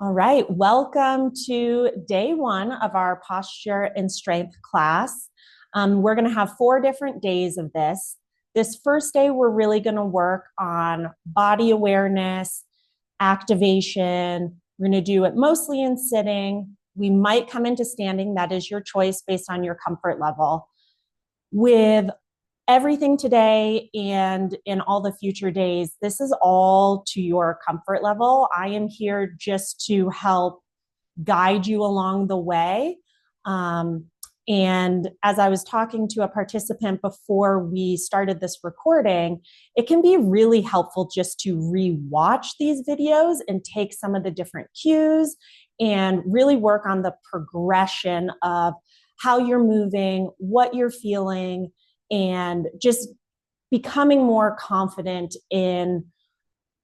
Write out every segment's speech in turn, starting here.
All right, welcome to day one of our posture and strength class. We're going to have 4 different days of this. This first day, we're really going to work on body awareness, activation. We're going to do it mostly in sitting. We might come into standing. That is your choice based on your comfort level. With everything today and in all the future days, this is all to your comfort level. I am here just to help guide you along the way. And as I was talking to a participant before we started this recording, it can be really helpful just to re-watch these videos and take some of the different cues and really work on the progression of how you're moving, what you're feeling, and just becoming more confident in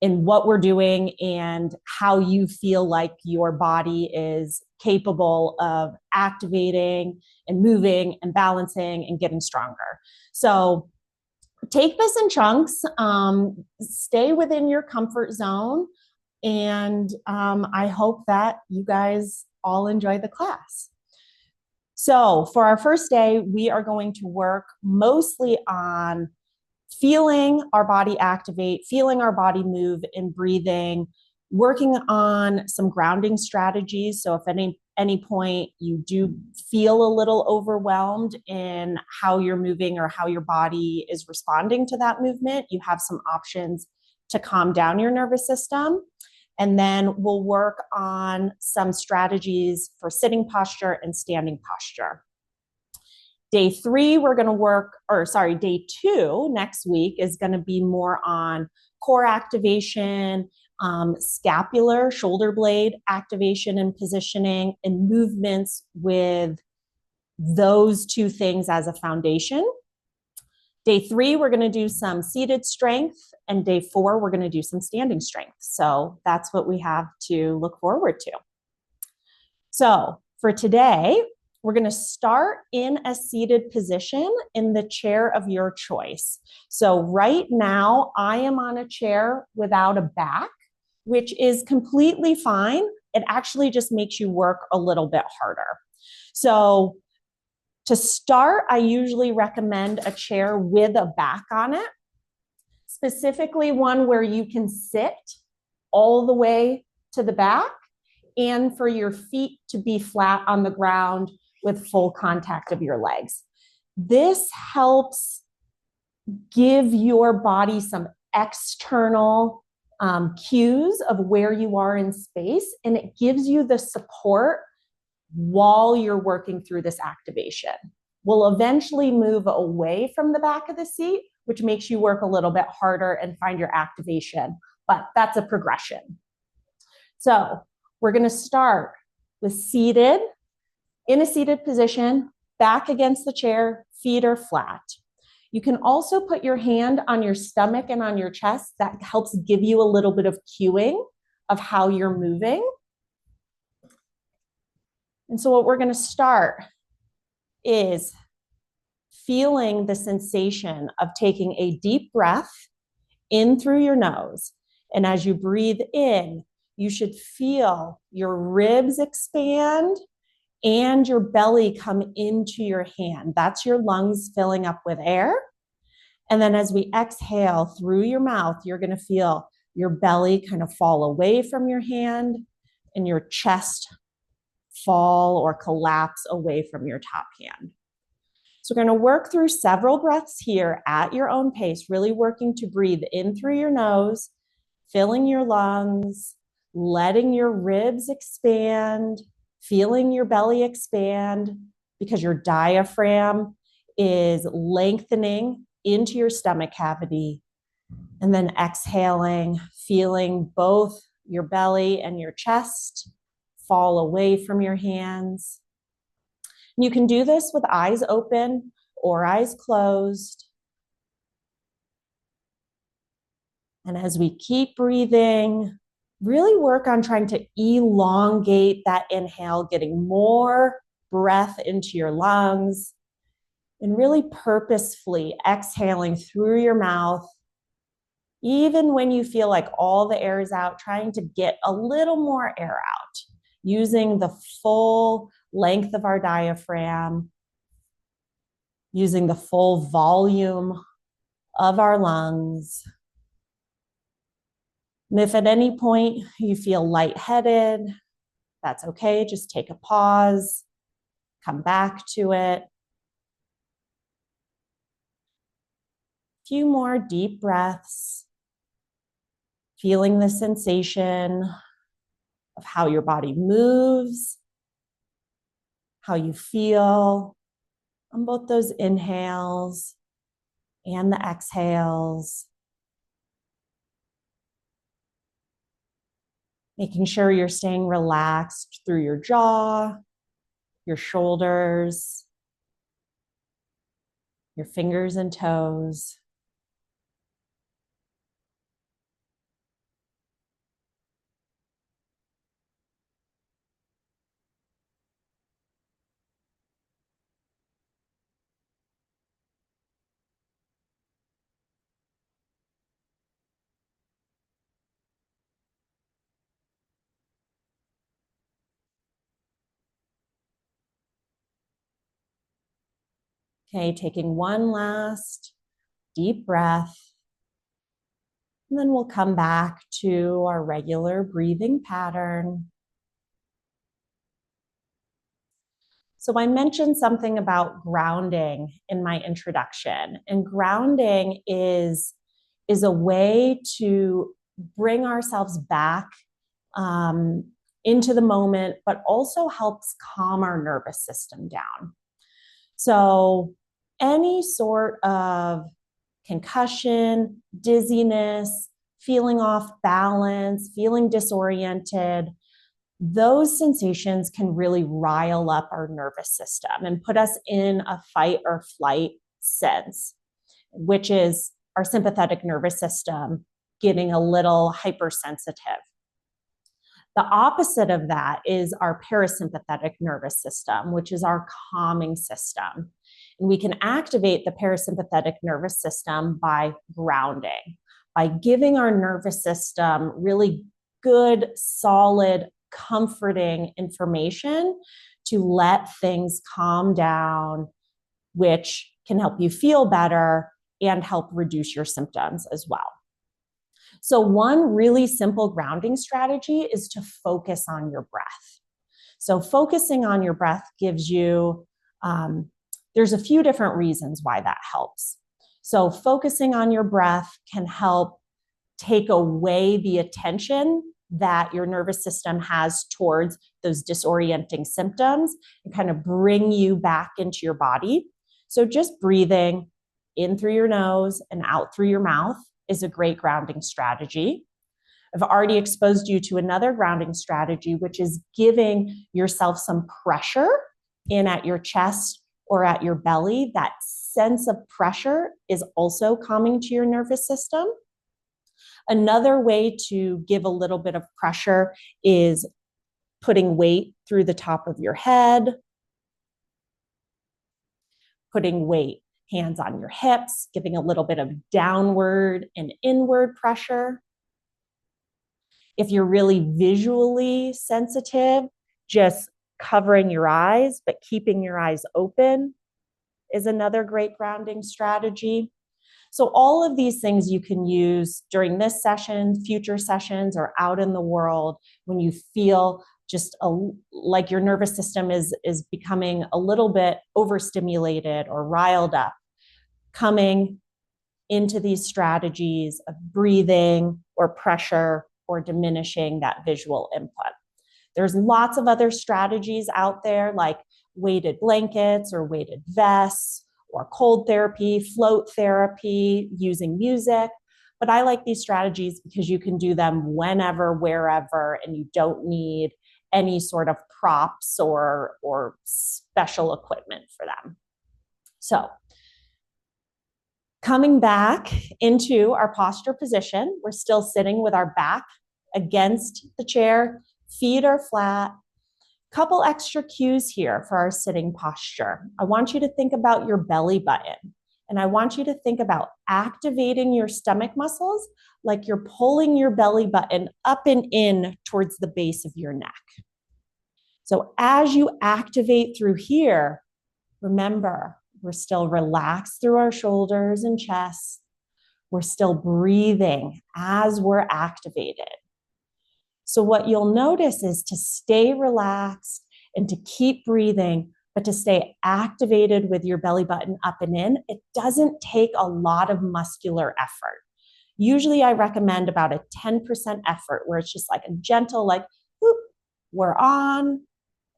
what we're doing and how you feel like your body is capable of activating and moving and balancing and getting stronger. So take this in chunks, stay within your comfort zone, and I hope that you guys all enjoy the class. So for our first day, we are going to work mostly on feeling our body activate, feeling our body move and breathing, working on some grounding strategies. So if at any point you do feel a little overwhelmed in how you're moving or how your body is responding to that movement, you have some options to calm down your nervous system. And then we'll work on some strategies for sitting posture and standing posture. Day 2 next week is going to be more on core activation, scapular, shoulder blade activation and positioning, and movements with those 2 things as a foundation. Day 3, we're going to do some seated strength, and day 4, we're going to do some standing strength. So that's what we have to look forward to. So for today, we're going to start in a seated position in the chair of your choice. So right now, I am on a chair without a back, which is completely fine. It actually just makes you work a little bit harder. So to start, I usually recommend a chair with a back on it, specifically one where you can sit all the way to the back and for your feet to be flat on the ground with full contact of your legs. This helps give your body some external cues of where you are in space, and it gives you the support while you're working through this activation. We'll eventually move away from the back of the seat, which makes you work a little bit harder and find your activation, but that's a progression. So we're going to start with seated, in a seated position, back against the chair, feet are flat. You can also put your hand on your stomach and on your chest. That helps give you a little bit of cueing of how you're moving. And so what we're going to start is feeling the sensation of taking a deep breath in through your nose. And as you breathe in, you should feel your ribs expand and your belly come into your hand. That's your lungs filling up with air. And then as we exhale through your mouth, you're going to feel your belly kind of fall away from your hand and your chest fall or collapse away from your top hand. So we're going to work through several breaths here at your own pace, really working to breathe in through your nose, filling your lungs, letting your ribs expand, feeling your belly expand because your diaphragm is lengthening into your stomach cavity. And then exhaling, feeling both your belly and your chest fall away from your hands. And you can do this with eyes open or eyes closed. And as we keep breathing, really work on trying to elongate that inhale, getting more breath into your lungs, and really purposefully exhaling through your mouth. Even when you feel like all the air is out, trying to get a little more air out. using the full length of our diaphragm, using the full volume of our lungs. And if at any point you feel lightheaded, that's okay. Just take a pause, come back to it. A few more deep breaths, feeling the sensation of how your body moves, how you feel on both those inhales and the exhales. Making sure you're staying relaxed through your jaw, your shoulders, your fingers and toes. Okay, taking one last deep breath. And then we'll come back to our regular breathing pattern. So I mentioned something about grounding in my introduction, and grounding is a way to bring ourselves back into the moment, but also helps calm our nervous system down. So any sort of concussion, dizziness, feeling off balance, feeling disoriented, those sensations can really rile up our nervous system and put us in a fight or flight sense, which is our sympathetic nervous system getting a little hypersensitive. The opposite of that is our parasympathetic nervous system, which is our calming system. And we can activate the parasympathetic nervous system by grounding, by giving our nervous system really good, solid, comforting information to let things calm down, which can help you feel better and help reduce your symptoms as well. So one really simple grounding strategy is to focus on your breath. So focusing on your breath gives you, there's a few different reasons why that helps. So focusing on your breath can help take away the attention that your nervous system has towards those disorienting symptoms and kind of bring you back into your body. So just breathing in through your nose and out through your mouth is a great grounding strategy. I've already exposed you to another grounding strategy, which is giving yourself some pressure in at your chest or at your belly. That sense of pressure is also calming to your nervous system. Another way to give a little bit of pressure is putting weight through the top of your head, putting weight, hands on your hips, giving a little bit of downward and inward pressure. If you're really visually sensitive, just covering your eyes, but keeping your eyes open is another great grounding strategy. So all of these things you can use during this session, future sessions, or out in the world when you feel just like your nervous system is becoming a little bit overstimulated or riled up. Coming into these strategies of breathing or pressure or diminishing that visual input. There's lots of other strategies out there like weighted blankets or weighted vests or cold therapy, float therapy, using music. But I like these strategies because you can do them whenever, wherever, and you don't need any sort of props or special equipment for them. So coming back into our posture position, we're still sitting with our back against the chair, feet are flat. Couple extra cues here for our sitting posture. I want you to think about your belly button, and I want you to think about activating your stomach muscles like you're pulling your belly button up and in towards the base of your neck. So as you activate through here, remember, we're still relaxed through our shoulders and chest. We're still breathing as we're activated. So what you'll notice is to stay relaxed and to keep breathing, but to stay activated with your belly button up and in. It doesn't take a lot of muscular effort. Usually I recommend about a 10% effort where it's just like a gentle, like, whoop, we're on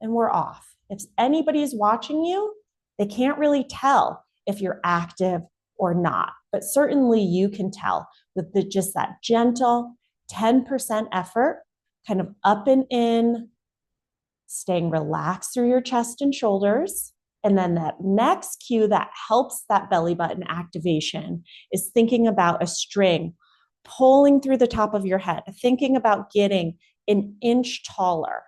and we're off. If anybody's watching you, they can't really tell if you're active or not, but certainly you can tell with just that gentle 10% effort, kind of up and in, staying relaxed through your chest and shoulders. And then that next cue that helps that belly button activation is thinking about a string pulling through the top of your head, thinking about getting an inch taller.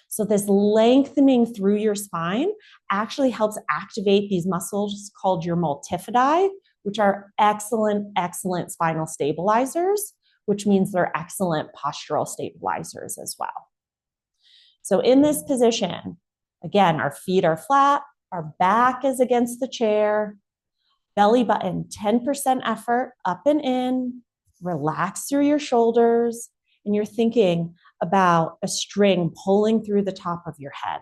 So this lengthening through your spine actually helps activate these muscles called your multifidi, which are excellent, excellent spinal stabilizers, which means they're excellent postural stabilizers as well. So in this position, again, our feet are flat, our back is against the chair, belly button, 10% effort, up and in, relax through your shoulders, and you're thinking about a string pulling through the top of your head.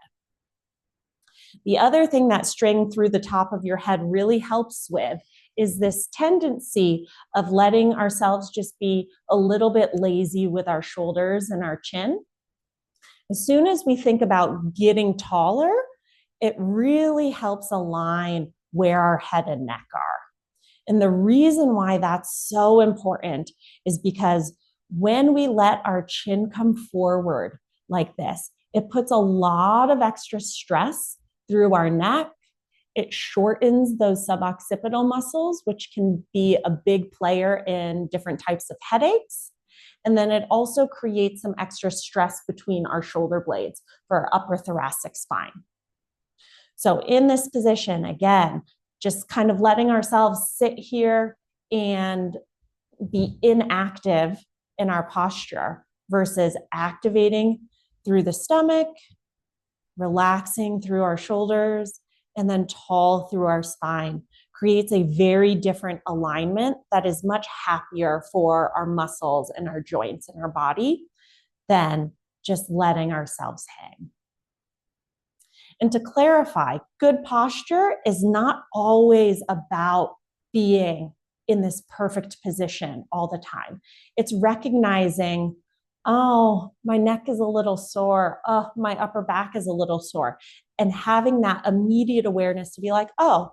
The other thing that string through the top of your head really helps with is this tendency of letting ourselves just be a little bit lazy with our shoulders and our chin. As soon as we think about getting taller, it really helps align where our head and neck are. And the reason why that's so important is because when we let our chin come forward like this, it puts a lot of extra stress through our neck. It shortens those suboccipital muscles, which can be a big player in different types of headaches. And then it also creates some extra stress between our shoulder blades for our upper thoracic spine. So in this position, again, just kind of letting ourselves sit here and be inactive in our posture versus activating through the stomach, relaxing through our shoulders, and then tall through our spine creates a very different alignment that is much happier for our muscles and our joints in our body than just letting ourselves hang. And to clarify, good posture is not always about being in this perfect position all the time. It's recognizing, oh, my neck is a little sore. Oh, my upper back is a little sore. And having that immediate awareness to be like, oh,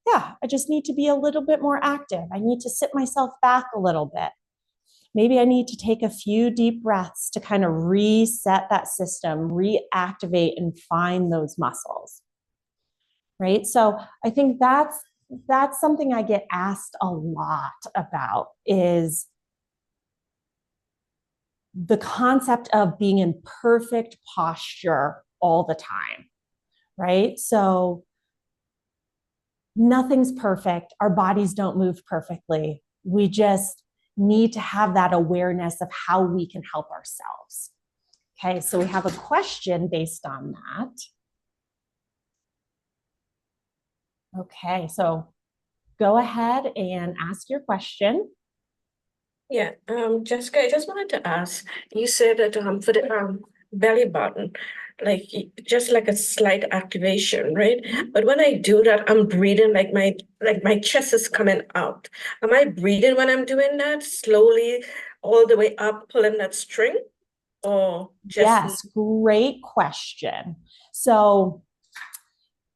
yeah, I just need to be a little bit more active. I need to sit myself back a little bit. Maybe I need to take a few deep breaths to kind of reset that system, reactivate and find those muscles, right? So I think that's something I get asked a lot about is the concept of being in perfect posture all the time, right? So nothing's perfect. Our bodies don't move perfectly. We just need to have that awareness of how we can help ourselves. Okay, so we have a question based on that. Okay, so go ahead and ask your question. Yeah, Jessica, I just wanted to ask, you said that for the belly button, just like a slight activation, right? But when I do that, I'm breathing like my chest is coming out. Am I breathing when I'm doing that slowly all the way up, pulling that string? Or just Yes, great question. So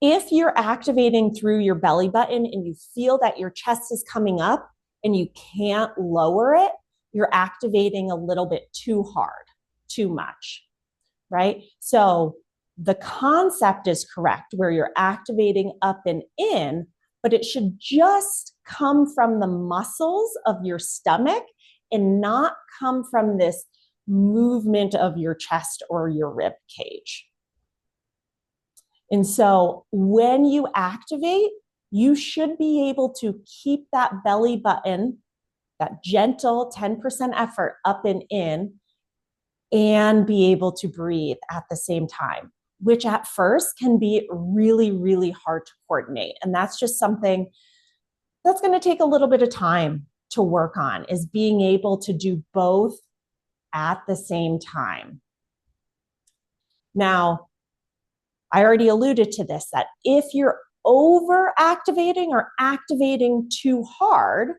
if you're activating through your belly button and you feel that your chest is coming up and you can't lower it, you're activating a little bit too hard, too much, right? So the concept is correct where you're activating up and in, but it should just come from the muscles of your stomach and not come from this movement of your chest or your rib cage. And so when you activate, you should be able to keep that belly button, that gentle 10% effort up and in, and be able to breathe at the same time, which at first can be really, really hard to coordinate. And that's just something that's going to take a little bit of time to work on, is being able to do both at the same time. Now, I already alluded to this, that if you're over activating or activating too hard,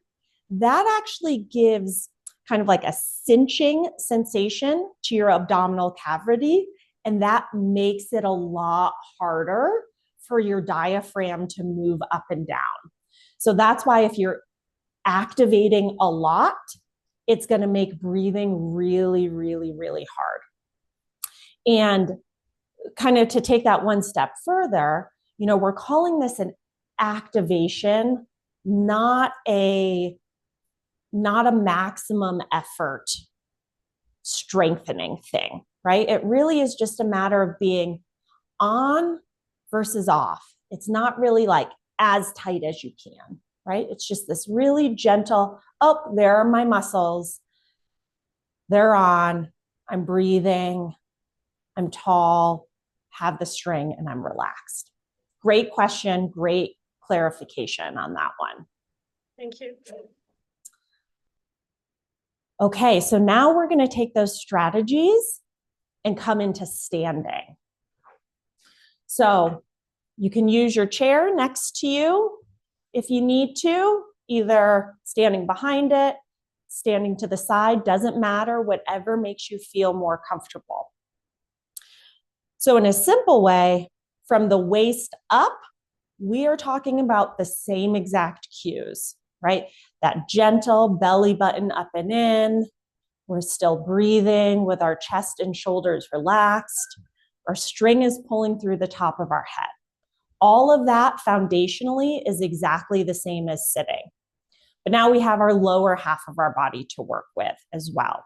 that actually gives kind of like a cinching sensation to your abdominal cavity, and that makes it a lot harder for your diaphragm to move up and down. So that's why if you're activating a lot, it's going to make breathing really, really, really hard. And kind of to take that one step further, we're calling this an activation, not a maximum effort strengthening thing, right? It really is just a matter of being on versus off. It's not really like as tight as you can, right? It's just this really gentle, oh, there are my muscles. They're on. I'm breathing. I'm tall, have the string, and I'm relaxed. Great question. Great clarification on that one. Thank you. Okay, so now we're going to take those strategies and come into standing. So you can use your chair next to you if you need to, either standing behind it, standing to the side, doesn't matter, whatever makes you feel more comfortable. So in a simple way, from the waist up, we are talking about the same exact cues, right? That gentle belly button up and in. We're still breathing with our chest and shoulders relaxed. Our string is pulling through the top of our head. All of that foundationally is exactly the same as sitting. But now we have our lower half of our body to work with as well.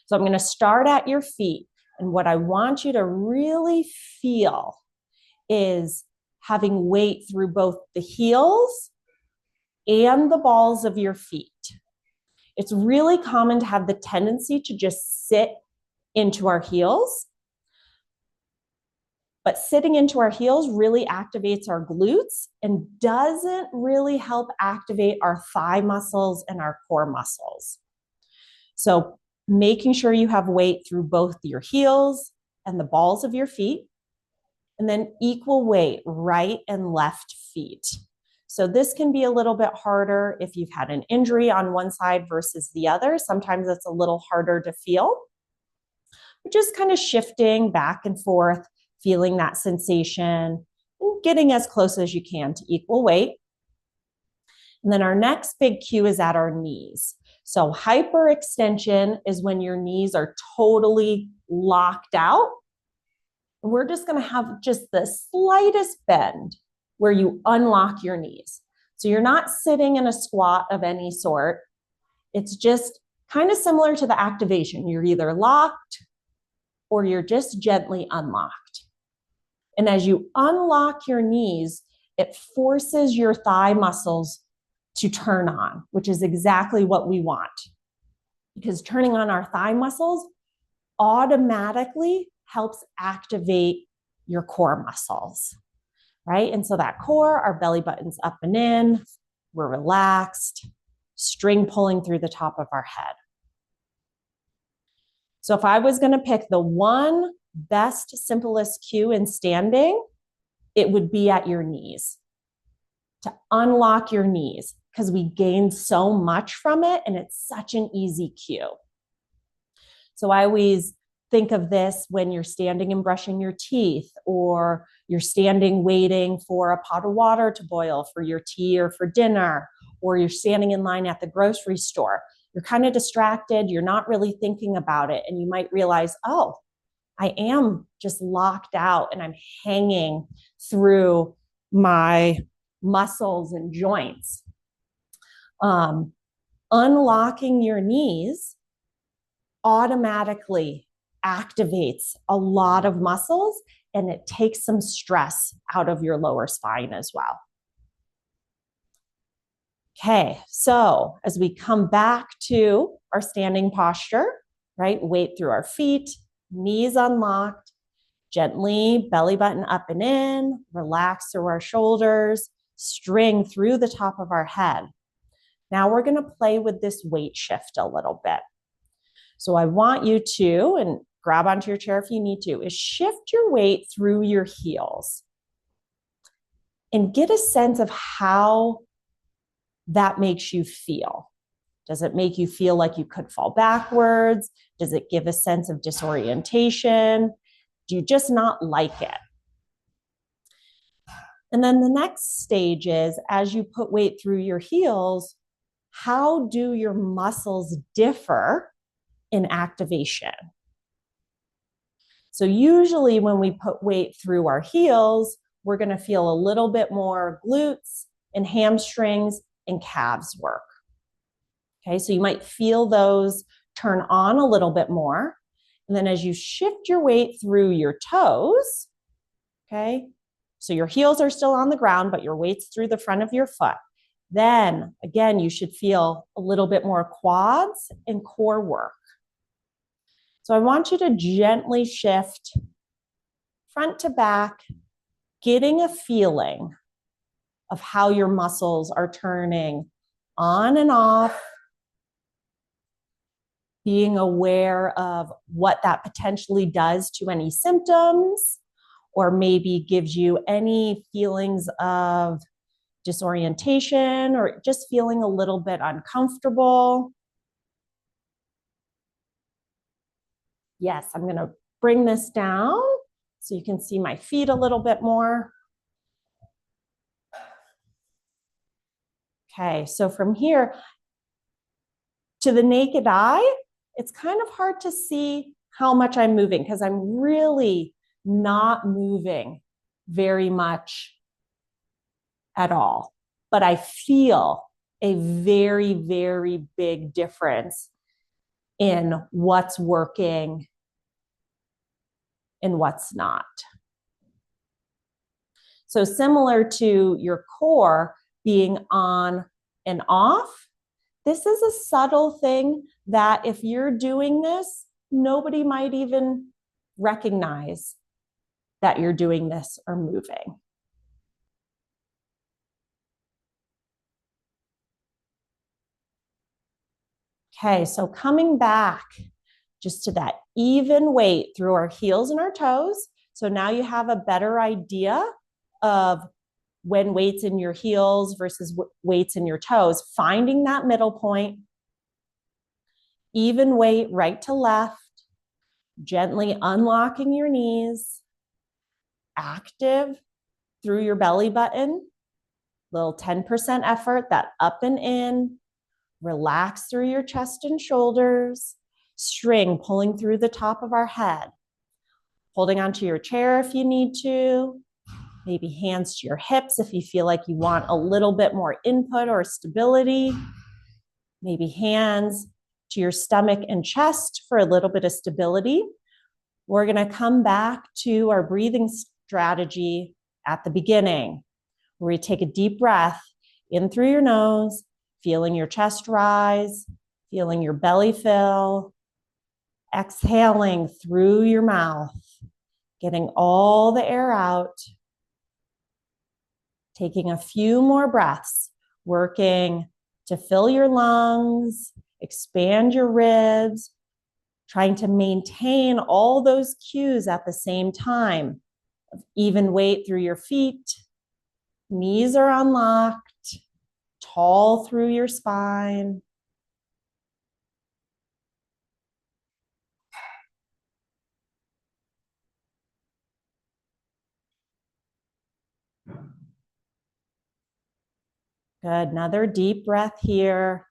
So I'm going to start at your feet. And what I want you to really feel is having weight through both the heels and the balls of your feet. It's really common to have the tendency to just sit into our heels. But sitting into our heels really activates our glutes and doesn't really help activate our thigh muscles and our core muscles. So making sure you have weight through both your heels and the balls of your feet, and then equal weight right and left feet. So this can be a little bit harder if you've had an injury on one side versus the other. Sometimes it's a little harder to feel. We're just kind of shifting back and forth, feeling that sensation, and getting as close as you can to equal weight. And then our next big cue is at our knees. So hyperextension is when your knees are totally locked out. And we're just going to have just the slightest bend where you unlock your knees. So you're not sitting in a squat of any sort. It's just kind of similar to the activation. You're either locked or you're just gently unlocked. And as you unlock your knees, it forces your thigh muscles to turn on, which is exactly what we want. Because turning on our thigh muscles automatically helps activate your core muscles, right? And so that core, our belly button's up and in, we're relaxed, string pulling through the top of our head. So if I was going to pick the one best, simplest cue in standing, it would be at your knees. To unlock your knees, because we gain so much from it and it's such an easy cue. So I always think of this when you're standing and brushing your teeth, or you're standing waiting for a pot of water to boil for your tea or for dinner, or you're standing in line at the grocery store. You're kind of distracted, you're not really thinking about it, and you might realize, oh, I am just locked out and I'm hanging through my muscles and joints. Unlocking your knees automatically activates a lot of muscles, and it takes some stress out of your lower spine as well. Okay, so as we come back to our standing posture, right? Weight through our feet, knees unlocked, gently belly button up and in, relax through our shoulders, string through the top of our head. Now we're going to play with this weight shift a little bit. So I want you to, and grab onto your chair if you need to, is shift your weight through your heels and get a sense of how that makes you feel. Does it make you feel like you could fall backwards? Does it give a sense of disorientation? Do you just not like it? And then the next stage is, as you put weight through your heels, how do your muscles differ in activation? So usually when we put weight through our heels, we're going to feel a little bit more glutes and hamstrings and calves work. Okay, so you might feel those turn on a little bit more. And then as you shift your weight through your toes, okay, so your heels are still on the ground, but your weight's through the front of your foot. Then again, you should feel a little bit more quads and core work. So I want you to gently shift front to back, getting a feeling of how your muscles are turning on and off, being aware of what that potentially does to any symptoms, or maybe gives you any feelings of disorientation or just feeling a little bit uncomfortable. Yes, I'm going to bring this down so you can see my feet a little bit more. Okay, so from here to the naked eye, it's kind of hard to see how much I'm moving because I'm really not moving very much at all. But I feel a very, very big difference in what's working and what's not. So similar to your core being on and off, this is a subtle thing that if you're doing this, nobody might even recognize that you're doing this or moving. Okay, so coming back just to that even weight through our heels and our toes. So now you have a better idea of when weight's in your heels versus weight's in your toes, finding that middle point, even weight right to left, gently unlocking your knees, active through your belly button, little 10% effort, that up and in, relax through your chest and shoulders, string pulling through the top of our head, holding onto your chair if you need to, maybe hands to your hips if you feel like you want a little bit more input or stability, maybe hands to your stomach and chest for a little bit of stability. We're going to come back to our breathing strategy at the beginning, where you take a deep breath in through your nose, feeling your chest rise, feeling your belly fill, exhaling through your mouth, getting all the air out, taking a few more breaths, working to fill your lungs, expand your ribs, trying to maintain all those cues at the same time of even weight through your feet, knees are unlocked, tall through your spine. Good, another deep breath here.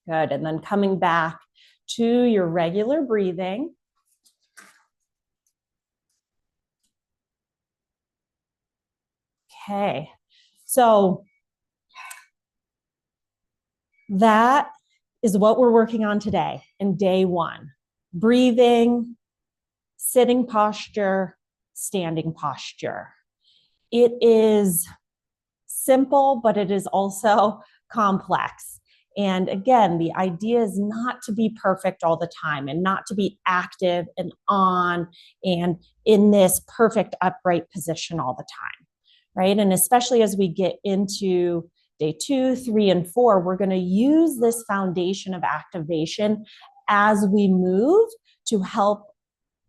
Good, and then coming back to your regular breathing. Okay, so that is what we're working on today in day one. Breathing, sitting posture, standing posture. it is simple, but it is also complex. And again, the idea is not to be perfect all the time and not to be active and on and in this perfect upright position all the time, right? And especially as we get into day 2, 3, and 4, we're going to use this foundation of activation as we move to help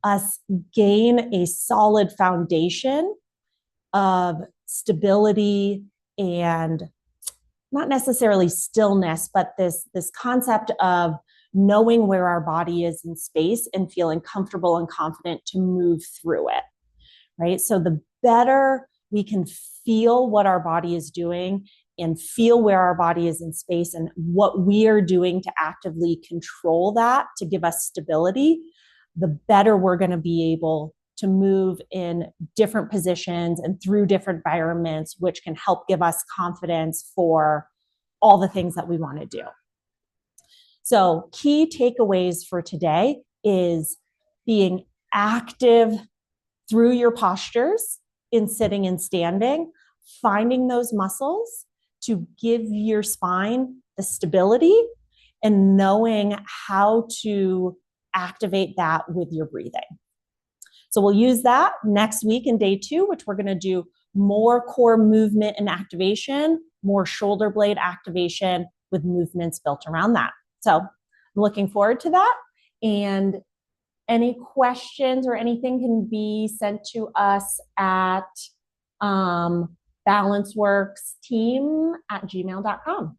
us gain a solid foundation of stability and not necessarily stillness, but this concept of knowing where our body is in space and feeling comfortable and confident to move through it, right? So the better we can feel what our body is doing and feel where our body is in space and what we are doing to actively control that to give us stability, the better we're going to be able to move in different positions and through different environments, which can help give us confidence for all the things that we want to do. So key takeaways for today is being active through your postures in sitting and standing, finding those muscles to give your spine the stability and knowing how to activate that with your breathing. So we'll use that next week in day 2, which we're going to do more core movement and activation, more shoulder blade activation with movements built around that. So I'm looking forward to that. And any questions or anything can be sent to us at balanceworksteam@gmail.com.